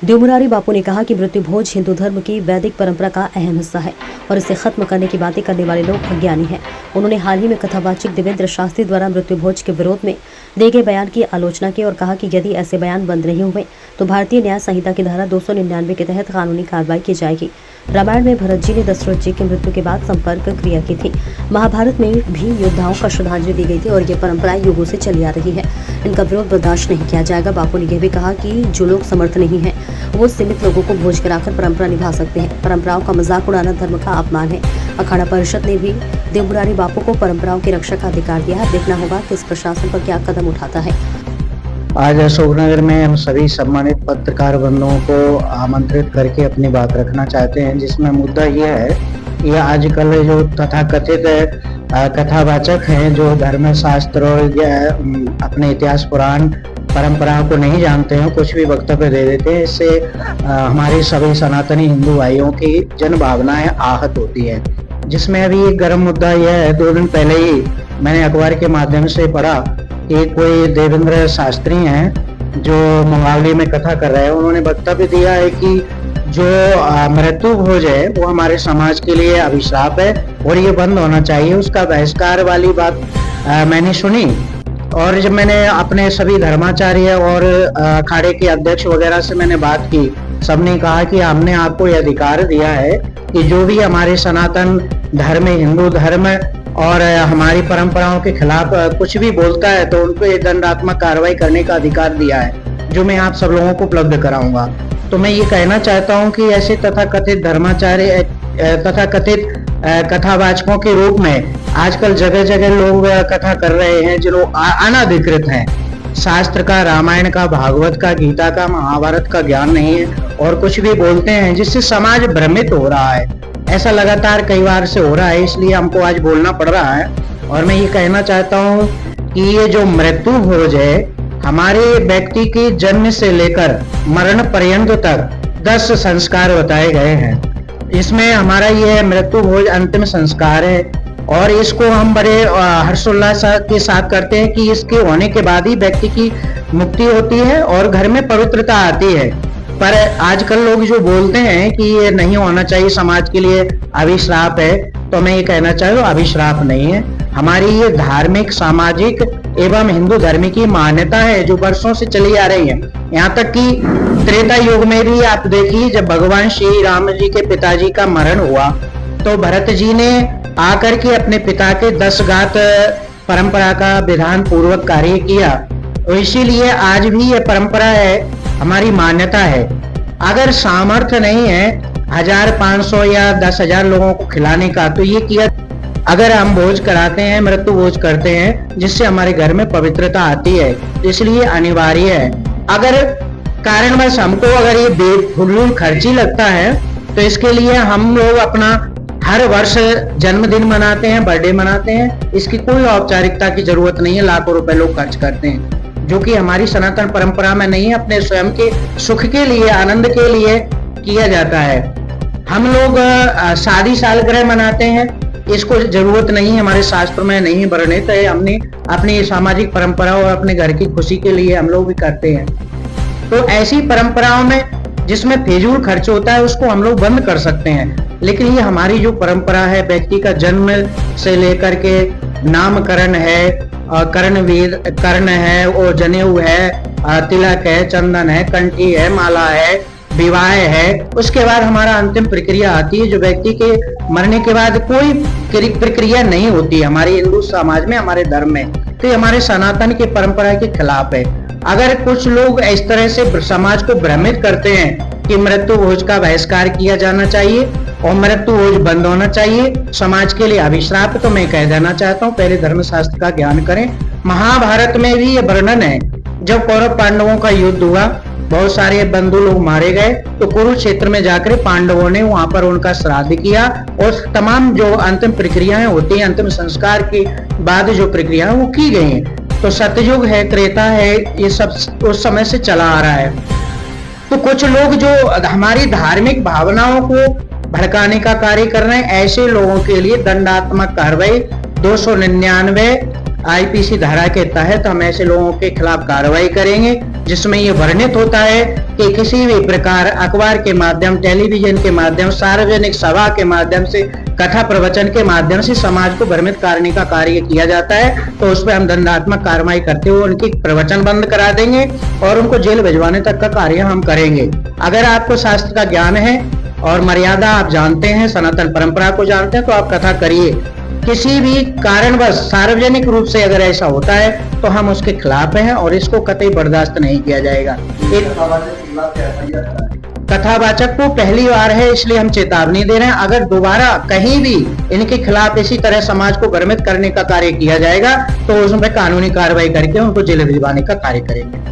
देवमुरारी बापू ने कहा कि मृत्यु भोज हिंदू धर्म की वैदिक परंपरा का अहम हिस्सा है और इसे खत्म करने की बातें करने वाले लोग अज्ञानी हैं। उन्होंने हाल ही में कथावाचक देवेंद्र शास्त्री द्वारा मृत्यु भोज के विरोध में दिए गए बयान की आलोचना की और कहा कि यदि ऐसे बयान बंद नहीं हुए तो भारतीय न्याय संहिता की धारा 299 के तहत कानूनी कार्रवाई की जाएगी। रामायण में भरत जी ने दशरथ जी की मृत्यु के बाद संपर्क क्रिया की थी। महाभारत में भी योद्धाओं को श्रद्धांजलि दी गई थी और ये परंपरा युगों से चली आ रही है। इनका विरोध बर्दाश्त नहीं किया जाएगा। बापू ने यह भी कहा कि जो लोग समर्थ नहीं है वो सीमित लोगों को भोज कराकर परंपरा निभा सकते हैं। परंपराओं का मजाक उड़ाना धर्म का अपमान है। अखाड़ा परिषद ने भी देवमुरारी बापू को परंपराओं की रक्षा का अधिकार दिया है। देखना होगा कि इस प्रशासन पर क्या कदम उठाता है। आज अशोकनगर में हम सभी सम्मानित पत्रकार बंधुओं को आमंत्रित करके अपनी बात रखना चाहते हैं, जिसमें मुद्दा यह है कि आजकल जो तथाकथित कथावाचक हैं, जो धर्म शास्त्र और अपने इतिहास पुराण परंपराओं को नहीं जानते हैं, कुछ भी वक्तव्य दे देते हैं। इससे हमारे सभी सनातनी हिंदू भाइयों की जन भावनाएं आहत होती है। जिसमें अभी एक गर्म मुद्दा यह है, 2 दिन पहले ही मैंने अखबार के माध्यम से पढ़ा कि कोई देवेंद्र शास्त्री हैं जो मुंगावली में कथा कर रहे हैं। उन्होंने वक्तव्य दिया है कि जो मृत्यु भोज है वो हमारे समाज के लिए अभिशाप है और ये बंद होना चाहिए। उसका बहिष्कार वाली बात मैंने सुनी और जब मैंने अपने सभी धर्माचार्य और अखाड़े के अध्यक्ष वगैरह से मैंने बात की, सबने कहा कि हमने आपको यह अधिकार दिया है कि जो भी हमारे सनातन धर्म, हिंदू धर्म और हमारी परंपराओं के खिलाफ कुछ भी बोलता है तो उनको ये दंडात्मक कार्रवाई करने का अधिकार दिया है, जो मैं आप सब लोगों को उपलब्ध कराऊंगा। तो मैं ये कहना चाहता हूँ कि ऐसे तथाकथित धर्माचार्य, तथाकथित कथावाचकों के रूप में आजकल जगह जगह लोग कथा कर रहे हैं, जो अनधिकृत हैं। शास्त्र का, रामायण का, भागवत का, गीता का, महाभारत का ज्ञान नहीं है और कुछ भी बोलते हैं, जिससे समाज भ्रमित हो रहा है। ऐसा लगातार कई बार से हो रहा है, इसलिए हमको आज बोलना पड़ रहा है। और मैं ये कहना चाहता हूँ कि ये जो मृत्यु भोज है, हमारे व्यक्ति के जन्म से लेकर मरण पर्यंत तक 10 संस्कार बताए गए हैं। इसमें हमारा ये मृत्यु भोज अंतिम संस्कार है और इसको हम बड़े हर्षोल्लास के साथ करते हैं कि इसके होने के बाद ही व्यक्ति की मुक्ति होती है और घर में पवित्रता आती है। पर आजकल लोग जो बोलते हैं कि ये नहीं होना चाहिए, समाज के लिए अभिश्राप है, तो मैं ये कहना चाहता हूँ अभिश्राप नहीं है। हमारी ये धार्मिक, सामाजिक एवं हिंदू धर्म की मान्यता है जो वर्षों से चली आ रही है। यहाँ तक कि त्रेता युग में भी आप देखिए, जब भगवान श्री राम जी के पिताजी का मरण हुआ तो भरत जी ने आकर के अपने पिता के 10 गात परंपरा का विधान पूर्वक कार्य किया। तो इसीलिए आज भी ये परंपरा है, हमारी मान्यता है। अगर सामर्थ्य नहीं है 1500 या 10,000 लोगों को खिलाने का, तो ये किया। अगर हम भोज कराते हैं, मृत्यु भोज करते हैं, जिससे हमारे घर में पवित्रता आती है, इसलिए अनिवार्य है। अगर कारणवश हमको अगर ये बेफुजूल खर्ची लगता है तो इसके लिए हम लोग अपना हर वर्ष जन्मदिन मनाते हैं, बर्थडे मनाते हैं। इसकी कोई औपचारिकता की जरूरत नहीं है। लाखों रुपए लोग खर्च करते हैं, जो कि हमारी सनातन परंपरा में नहीं है। अपने स्वयं के सुख के लिए, आनंद के लिए किया जाता है। हम लोग शादी सालगिरह मनाते हैं, इसको जरूरत नहीं है, हमारे शास्त्र में नहीं वर्णित है। हमने अपनी सामाजिक परंपरा और अपने घर की खुशी के लिए हम लोग भी करते हैं। तो ऐसी परंपराओं में जिसमें फिजूल खर्च होता है उसको हम लोग बंद कर सकते हैं। लेकिन ये हमारी जो परंपरा है, व्यक्ति का जन्म से लेकर के नामकरण है, कर्ण है, और जनेऊ है, तिलक है, चंदन है, कंठी है, माला है, विवाह है, उसके बाद हमारा अंतिम प्रक्रिया आती है, जो व्यक्ति के मरने के बाद कोई प्रक्रिया नहीं होती हमारे हिंदू समाज में, हमारे धर्म में। तो ये हमारे सनातन की परंपरा के खिलाफ है। अगर कुछ लोग इस तरह से समाज को भ्रमित करते हैं कि मृत्यु भोज का बहिष्कार किया जाना चाहिए और मृत्यु भोज बंद होना चाहिए, समाज के लिए अभिश्राप, तो मैं कह देना चाहता हूँ पहले धर्मशास्त्र का ज्ञान करें। महाभारत में भी ये वर्णन है, जब कौरव पांडवों का युद्ध हुआ, बहुत सारे बंधु लोग मारे गए, तो कुरुक्षेत्र में जाकर पांडवों ने वहां पर उनका श्राद्ध किया और तमाम जो अंतिम प्रक्रियाएं होती हैं, अंतिम संस्कार के बाद जो प्रक्रिया वो की गई हैं। तो सतयुग है, त्रेता है, ये सब उस समय से चला आ रहा है। तो कुछ लोग जो हमारी धार्मिक भावनाओं को भड़काने का कार्य कर रहे हैं, ऐसे लोगों के लिए दंडात्मक कार्रवाई 299 आईपीसी धारा के तहत हम ऐसे लोगों के खिलाफ कार्रवाई करेंगे। जिसमें ये वर्णित होता है कि किसी भी प्रकार अखबार के माध्यम, टेलीविजन के माध्यम, सार्वजनिक सभा के माध्यम से, कथा प्रवचन के माध्यम से समाज को भ्रमित करने का कार्य किया जाता है तो उस पर हम दंडात्मक कार्रवाई करते हुए उनकी प्रवचन बंद करा देंगे और उनको जेल भिजवाने तक का कार्य हम करेंगे। अगर आपको शास्त्र का ज्ञान है और मर्यादा आप जानते हैं, सनातन परंपरा को जानते हैं, तो आप कथा करिए। किसी भी कारणवश सार्वजनिक रूप से अगर ऐसा होता है तो हम उसके खिलाफ हैं और इसको कतई बर्दाश्त नहीं किया जाएगा। एक कथावाचक को पहली बार है इसलिए हम चेतावनी दे रहे हैं, अगर दोबारा कहीं भी इनके खिलाफ इसी तरह समाज को भ्रमित करने का कार्य किया जाएगा तो उसमें कानूनी कार्रवाई करके उनको जेल भिजवाने का कार्य करेंगे।